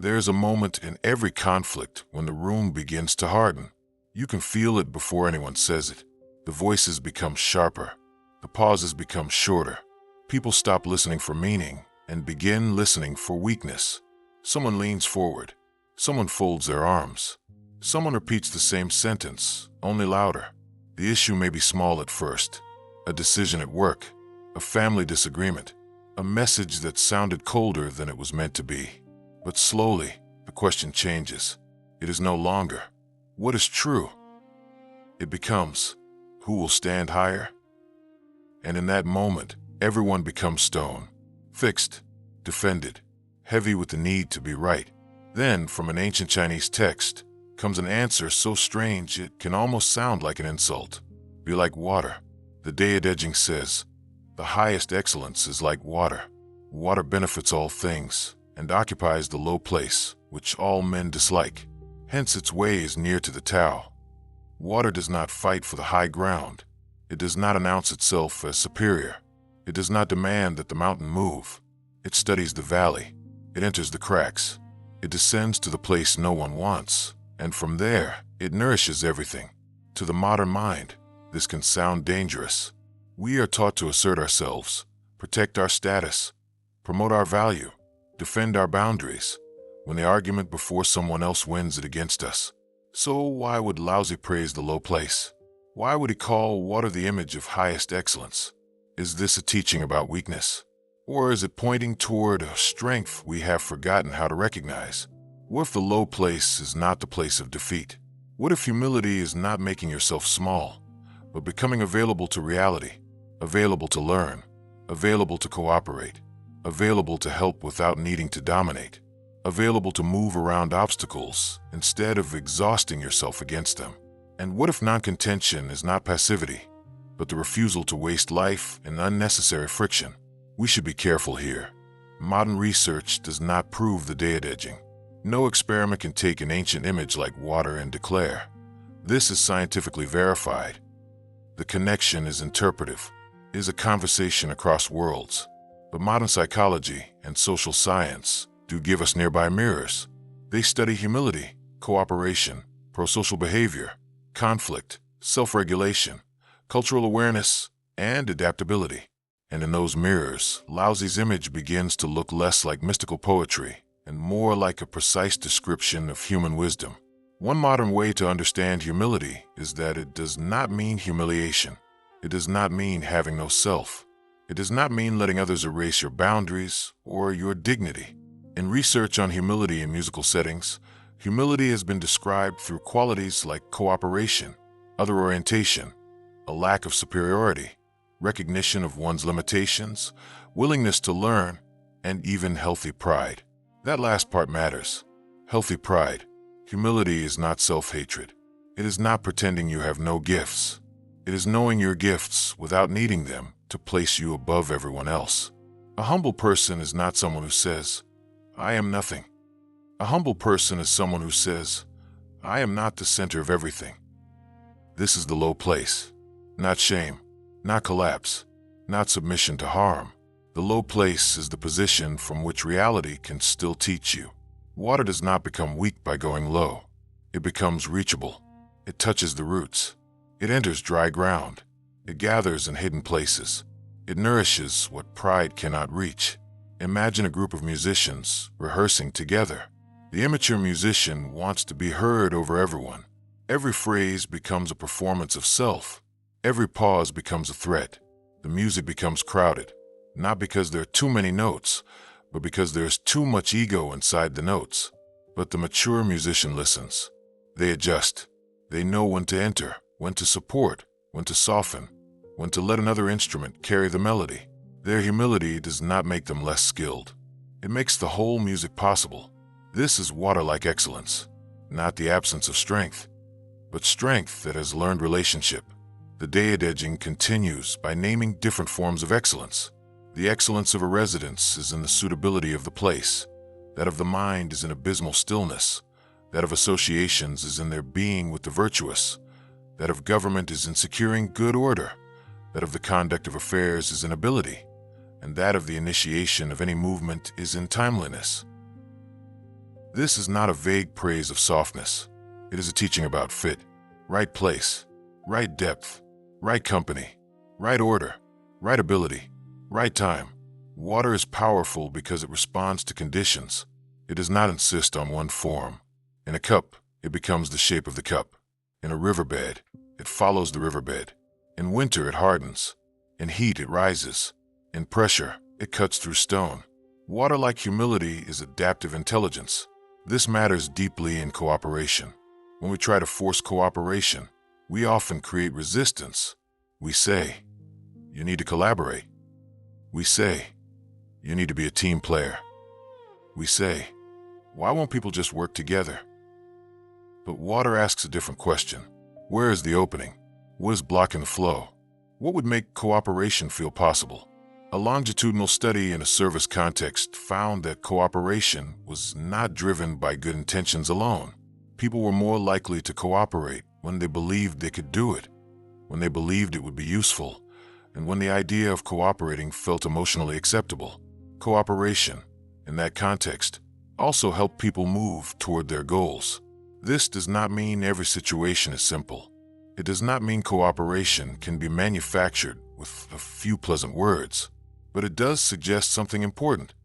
There is a moment in every conflict when the room begins to harden. You can feel it before anyone says it. The voices become sharper. The pauses become shorter. People stop listening for meaning and begin listening for weakness. Someone leans forward. Someone folds their arms. Someone repeats the same sentence, only louder. The issue may be small at first. A decision at work, a family disagreement, a message that sounded colder than it was meant to be. But slowly, the question changes. It is no longer, what is true? It becomes, who will stand higher? And in that moment, everyone becomes stone, fixed, defended, heavy with the need to be right. Then, from an ancient Chinese text, comes an answer so strange it can almost sound like an insult. Be like water. The Daodejing says, the highest excellence is like water. Water benefits all things and occupies the low place, which all men dislike. Hence its way is near to the Tao. Water does not fight for the high ground. It does not announce itself as superior. It does not demand that the mountain move. It studies the valley. It enters the cracks. It descends to the place no one wants, and from there, it nourishes everything. To the modern mind, this can sound dangerous. We are taught to assert ourselves, protect our status, promote our value, defend our boundaries, when the argument before someone else wins it against us. So why would Laozi praise the low place? Why would he call water the image of highest excellence? Is this a teaching about weakness? Or is it pointing toward a strength we have forgotten how to recognize? What if the low place is not the place of defeat? What if humility is not making yourself small, but becoming available to reality, available to learn, available to cooperate, available to help without needing to dominate, available to move around obstacles instead of exhausting yourself against them? And what if non-contention is not passivity, but the refusal to waste life in unnecessary friction? We should be careful here. Modern research does not prove the Daodejing. No experiment can take an ancient image like water and declare, this is scientifically verified. The connection is interpretive, is a conversation across worlds. But modern psychology and social science do give us nearby mirrors. They study humility, cooperation, prosocial behavior, conflict, self-regulation, cultural awareness, and adaptability. And in those mirrors, Laozi's image begins to look less like mystical poetry and more like a precise description of human wisdom. One modern way to understand humility is that it does not mean humiliation. It does not mean having no self. It does not mean letting others erase your boundaries or your dignity. In research on humility in musical settings, humility has been described through qualities like cooperation, other orientation, a lack of superiority, recognition of one's limitations, willingness to learn, and even healthy pride. That last part matters. Healthy pride. Humility is not self-hatred. It is not pretending you have no gifts. It is knowing your gifts without needing them to place you above everyone else. A humble person is not someone who says, I am nothing. A humble person is someone who says, I am not the center of everything. This is the low place. Not shame, not collapse, not submission to harm. The low place is the position from which reality can still teach you. Water does not become weak by going low. It becomes reachable. It touches the roots. It enters dry ground. It gathers in hidden places. It nourishes what pride cannot reach. Imagine a group of musicians rehearsing together. The immature musician wants to be heard over everyone. Every phrase becomes a performance of self. Every pause becomes a threat. The music becomes crowded, not because there are too many notes, but because there's too much ego inside the notes. But the mature musician listens. They adjust. They know when to enter, when to support, when to soften, when to let another instrument carry the melody. Their humility does not make them less skilled. It makes the whole music possible. This is water-like excellence, not the absence of strength, but strength that has learned relationship. The Daodejing continues by naming different forms of excellence. The excellence of a residence is in the suitability of the place. That of the mind is in abysmal stillness. That of associations is in their being with the virtuous. That of government is in securing good order. That of the conduct of affairs is in ability. And that of the initiation of any movement is in timeliness. This is not a vague praise of softness. It is a teaching about fit, right place, right depth, right company, right order, right ability, right time. Water is powerful because it responds to conditions. It does not insist on one form. In a cup, it becomes the shape of the cup. In a riverbed, it follows the riverbed. In winter, it hardens. In heat, it rises. In pressure, it cuts through stone. Water, like humility, is adaptive intelligence. This matters deeply in cooperation. When we try to force cooperation, we often create resistance. We say, "You need to collaborate." We say, "You need to be a team player." We say, "Why won't people just work together?" But water asks a different question. Where is the opening? What is blocking the flow? What would make cooperation feel possible? A longitudinal study in a service context found that cooperation was not driven by good intentions alone. People were more likely to cooperate when they believed they could do it, when they believed it would be useful, and when the idea of cooperating felt emotionally acceptable. Cooperation, in that context, also helped people move toward their goals. This does not mean every situation is simple. It does not mean cooperation can be manufactured with a few pleasant words, but it does suggest something important.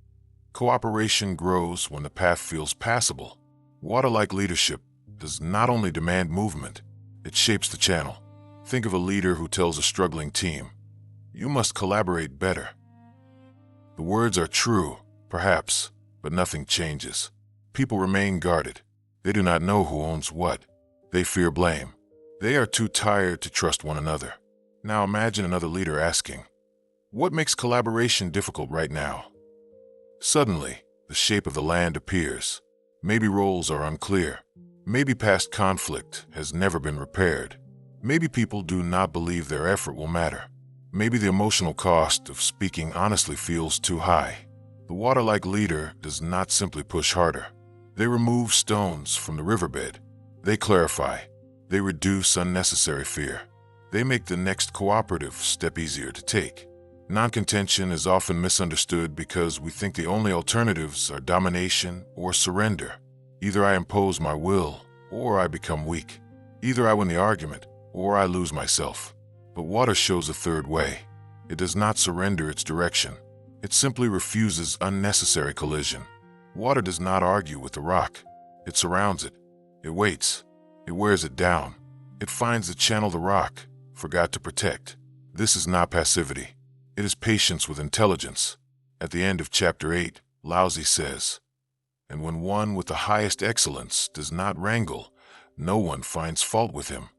Cooperation grows when the path feels passable. Water-like leadership does not only demand movement, it shapes the channel. Think of a leader who tells a struggling team, "You must collaborate better." The words are true, perhaps, but nothing changes. People remain guarded. They do not know who owns what. They fear blame. They are too tired to trust one another. Now imagine another leader asking, "What makes collaboration difficult right now?" Suddenly, the shape of the land appears. Maybe roles are unclear. Maybe past conflict has never been repaired. Maybe people do not believe their effort will matter. Maybe the emotional cost of speaking honestly feels too high. The water-like leader does not simply push harder. They remove stones from the riverbed. They clarify. They reduce unnecessary fear. They make the next cooperative step easier to take. Non-contention is often misunderstood because we think the only alternatives are domination or surrender. Either I impose my will, or I become weak. Either I win the argument, or I lose myself. But water shows a third way. It does not surrender its direction. It simply refuses unnecessary collision. Water does not argue with the rock. It surrounds it. It waits. It wears it down. It finds the channel the rock forgot to protect. This is not passivity. It is patience with intelligence. At the end of chapter 8, Laozi says, "And when one with the highest excellence does not wrangle, no one finds fault with him."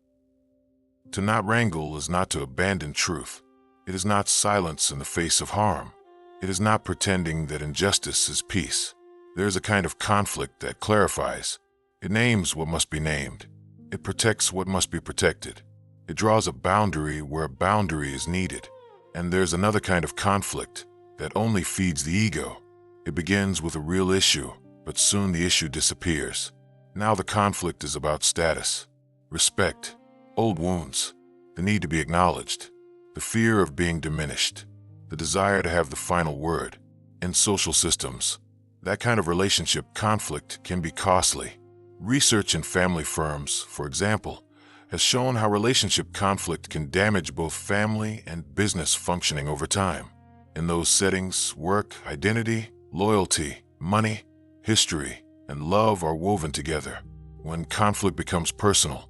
To not wrangle is not to abandon truth. It is not silence in the face of harm. It is not pretending that injustice is peace. There is a kind of conflict that clarifies. It names what must be named. It protects what must be protected. It draws a boundary where a boundary is needed. And there's another kind of conflict that only feeds the ego. It begins with a real issue, but soon the issue disappears. Now the conflict is about status, respect, old wounds, the need to be acknowledged, the fear of being diminished, the desire to have the final word. In social systems, that kind of relationship conflict can be costly. Research in family firms, for example, has shown how relationship conflict can damage both family and business functioning over time. In those settings, work, identity, loyalty, money, history, and love are woven together. When conflict becomes personal,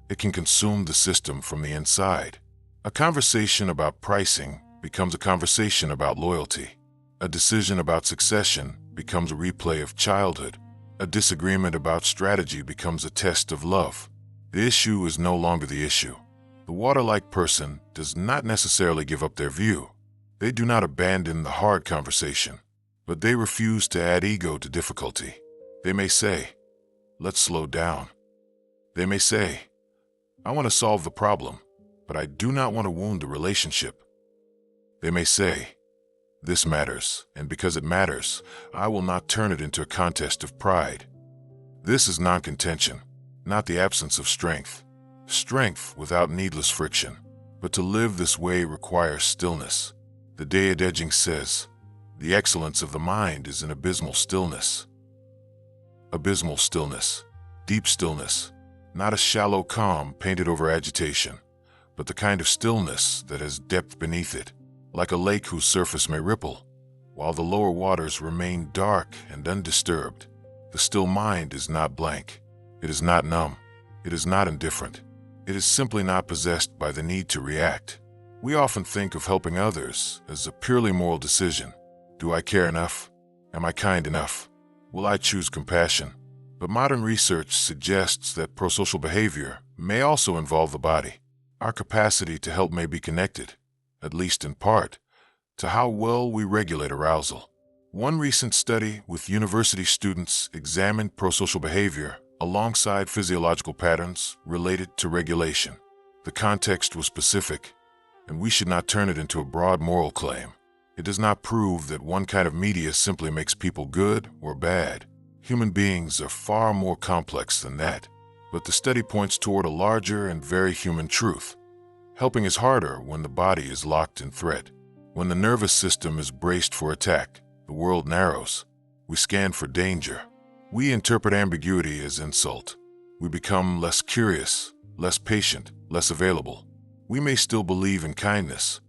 it can consume the system from the inside. A conversation about pricing becomes a conversation about loyalty. A decision about succession becomes a replay of childhood. A disagreement about strategy becomes a test of love. The issue is no longer the issue. The water-like person does not necessarily give up their view. They do not abandon the hard conversation, but they refuse to add ego to difficulty. They may say, "Let's slow down." They may say, "I want to solve the problem, but I do not want to wound the relationship." They may say, "This matters, and because it matters, I will not turn it into a contest of pride." This is non-contention, not the absence of strength. Strength without needless friction. But to live this way requires stillness. The Daodejing says, "The excellence of the mind is in abysmal stillness." abysmal stillness, deep stillness, not a shallow calm painted over agitation, but the kind of stillness that has depth beneath it, like a lake whose surface may ripple, while the lower waters remain dark and undisturbed. The still mind is not blank. It is not numb. It is not indifferent. It is simply not possessed by the need to react. We often think of helping others as a purely moral decision. Do I care enough? Am I kind enough? Will I choose compassion? But modern research suggests that prosocial behavior may also involve the body. Our capacity to help may be connected, at least in part, to how well we regulate arousal. One recent study with university students examined prosocial behavior alongside physiological patterns related to regulation. The context was specific, and we should not turn it into a broad moral claim. It does not prove that one kind of media simply makes people good or bad. Human beings are far more complex than that, but the study points toward a larger and very human truth. Helping is harder when the body is locked in threat. When the nervous system is braced for attack, the world narrows. We scan for danger. We interpret ambiguity as insult. We become less curious, less patient, less available. We may still believe in kindness,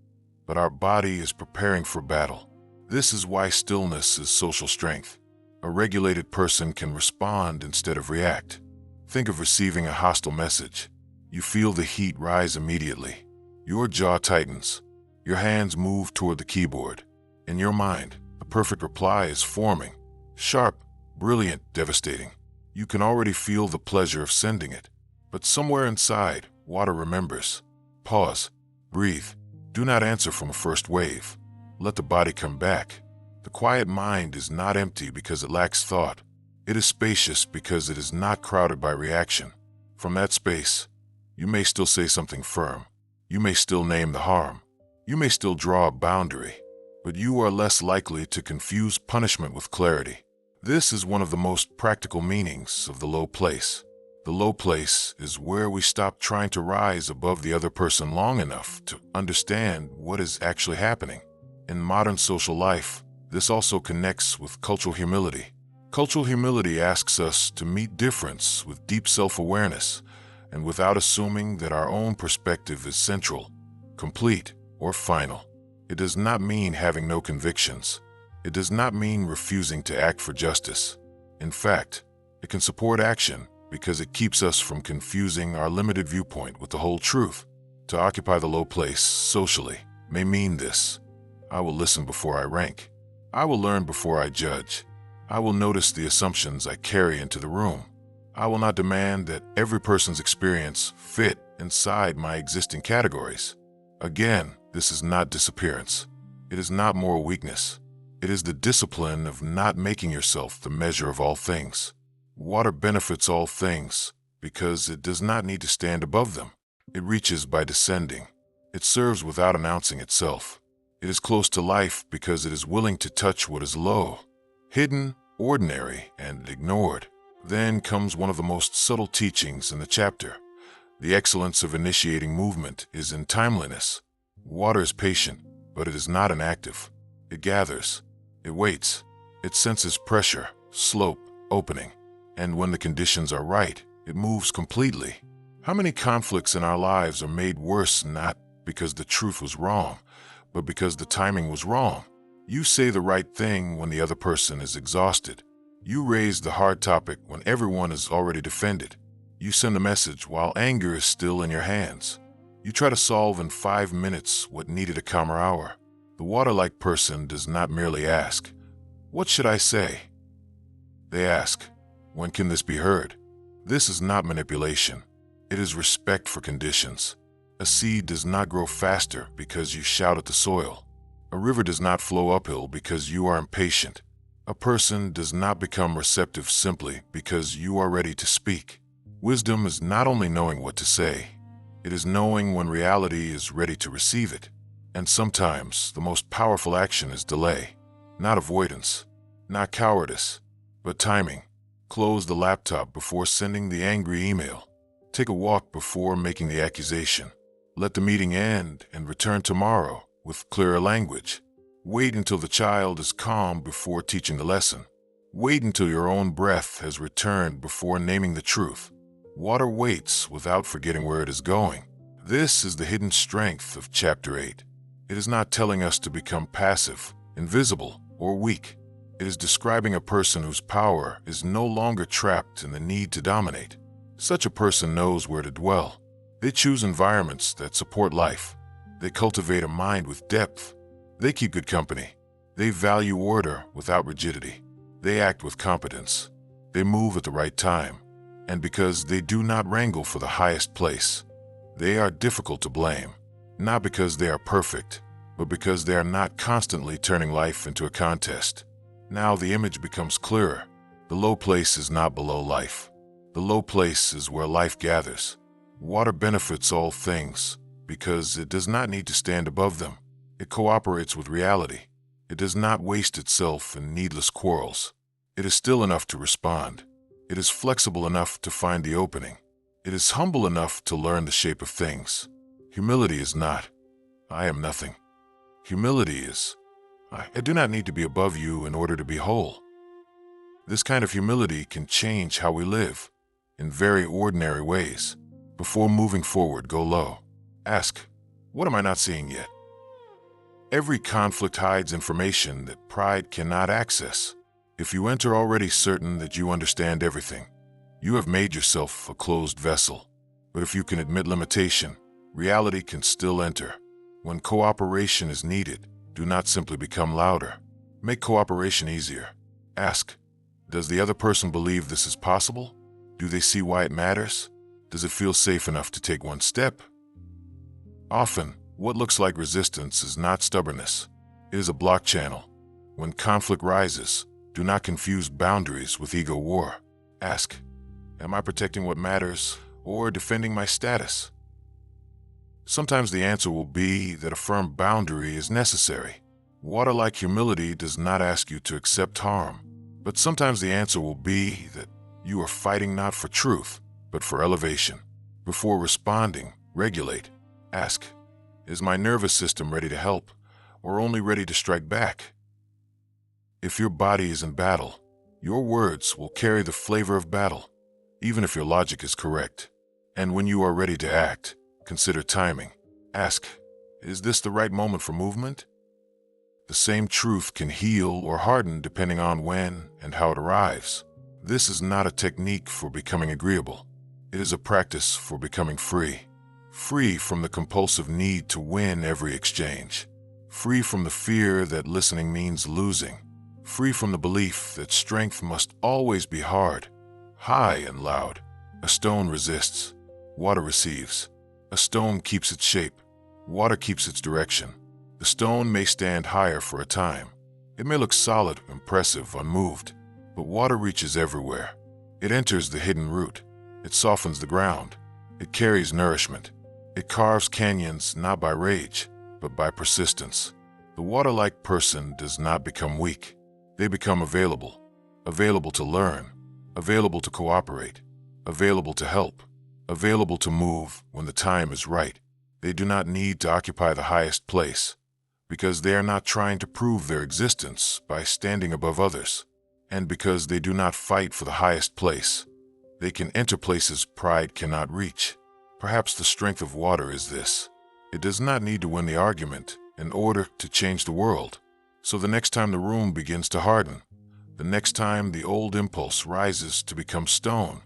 but our body is preparing for battle. This is why stillness is social strength. A regulated person can respond instead of react. Think of receiving a hostile message. You feel the heat rise immediately. Your jaw tightens. Your hands move toward the keyboard. In your mind, the perfect reply is forming. Sharp, brilliant, devastating. You can already feel the pleasure of sending it. But somewhere inside, water remembers. Pause. Breathe. Do not answer from a first wave. Let the body come back. The quiet mind is not empty because it lacks thought. It is spacious because it is not crowded by reaction. From that space, you may still say something firm. You may still name the harm. You may still draw a boundary, but you are less likely to confuse punishment with clarity. This is one of the most practical meanings of the low place. The low place is where we stop trying to rise above the other person long enough to understand what is actually happening. In modern social life, this also connects with cultural humility. Cultural humility asks us to meet difference with deep self-awareness and without assuming that our own perspective is central, complete, or final. It does not mean having no convictions. It does not mean refusing to act for justice. In fact, it can support action because it keeps us from confusing our limited viewpoint with the whole truth. To occupy the low place socially may mean this. I will listen before I rank. I will learn before I judge. I will notice the assumptions I carry into the room. I will not demand that every person's experience fit inside my existing categories. Again, this is not disappearance. It is not moral weakness. It is the discipline of not making yourself the measure of all things. Water benefits all things because it does not need to stand above them. It reaches by descending. It serves without announcing itself. It is close to life because it is willing to touch what is low, hidden, ordinary, and ignored. Then comes one of the most subtle teachings in the chapter. The excellence of initiating movement is in timeliness. Water is patient, but it is not inactive. It gathers. It waits. It senses pressure, slope, opening. And when the conditions are right, it moves completely. How many conflicts in our lives are made worse not because the truth was wrong, but because the timing was wrong? You say the right thing when the other person is exhausted. You raise the hard topic when everyone is already defended. You send a message while anger is still in your hands. You try to solve in 5 minutes what needed a calmer hour. The water-like person does not merely ask, "What should I say?" They ask, "When can this be heard?" This is not manipulation. It is respect for conditions. A seed does not grow faster because you shout at the soil. A river does not flow uphill because you are impatient. A person does not become receptive simply because you are ready to speak. Wisdom is not only knowing what to say, it is knowing when reality is ready to receive it. And sometimes the most powerful action is delay, not avoidance, not cowardice, but timing. Close the laptop before sending the angry email. Take a walk before making the accusation. Let the meeting end and return tomorrow with clearer language. Wait until the child is calm before teaching the lesson. Wait until your own breath has returned before naming the truth. Water waits without forgetting where it is going. This is the hidden strength of Chapter 8. It is not telling us to become passive, invisible, or weak. It is describing a person whose power is no longer trapped in the need to dominate. Such a person knows where to dwell. They choose environments that support life. They cultivate a mind with depth. They keep good company. They value order without rigidity. They act with competence. They move at the right time. And because they do not wrangle for the highest place, they are difficult to blame. Not because they are perfect, but because they are not constantly turning life into a contest. Now the image becomes clearer. The low place is not below life. The low place is where life gathers. Water benefits all things because it does not need to stand above them. It cooperates with reality. It does not waste itself in needless quarrels. It is still enough to respond. It is flexible enough to find the opening. It is humble enough to learn the shape of things. Humility is not, I am nothing. Humility is, I do not need to be above you in order to be whole. This kind of humility can change how we live in very ordinary ways. Before moving forward, go low. Ask, what am I not seeing yet? Every conflict hides information that pride cannot access. If you enter already certain that you understand everything, you have made yourself a closed vessel. But if you can admit limitation, reality can still enter. When cooperation is needed, do not simply become louder. Make cooperation easier. Ask, does the other person believe this is possible? Do they see why it matters? Does it feel safe enough to take one step? Often, what looks like resistance is not stubbornness. It is a block channel. When conflict rises, do not confuse boundaries with ego war. Ask, am I protecting what matters or defending my status? Sometimes the answer will be that a firm boundary is necessary. Water-like humility does not ask you to accept harm, but sometimes the answer will be that you are fighting not for truth, but for elevation. Before responding, regulate. Ask, is my nervous system ready to help or only ready to strike back? If your body is in battle, your words will carry the flavor of battle, even if your logic is correct. And when you are ready to act, consider timing. Ask, is this the right moment for movement? The same truth can heal or harden depending on when and how it arrives. This is not a technique for becoming agreeable. It is a practice for becoming free. Free from the compulsive need to win every exchange. Free from the fear that listening means losing. Free from the belief that strength must always be hard, high and loud. A stone resists. Water receives. A stone keeps its shape. Water keeps its direction. The stone may stand higher for a time. It may look solid, impressive, unmoved. But water reaches everywhere. It enters the hidden root. It softens the ground. It carries nourishment. It carves canyons not by rage, but by persistence. The water-like person does not become weak. They become available. Available to learn. Available to cooperate. Available to help. Available to move when the time is right. They do not need to occupy the highest place, because they are not trying to prove their existence by standing above others. And because they do not fight for the highest place, they can enter places pride cannot reach. Perhaps the strength of water is this. It does not need to win the argument in order to change the world. So the next time the room begins to harden, the next time the old impulse rises to become stone,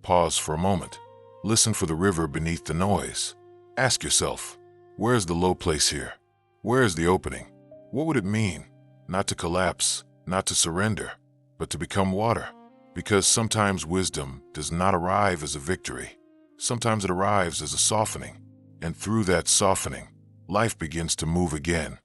pause for a moment. Listen for the river beneath the noise. Ask yourself, where is the low place here? Where is the opening? What would it mean? Not to collapse, not to surrender, but to become water. Because sometimes wisdom does not arrive as a victory. Sometimes it arrives as a softening. And through that softening, life begins to move again.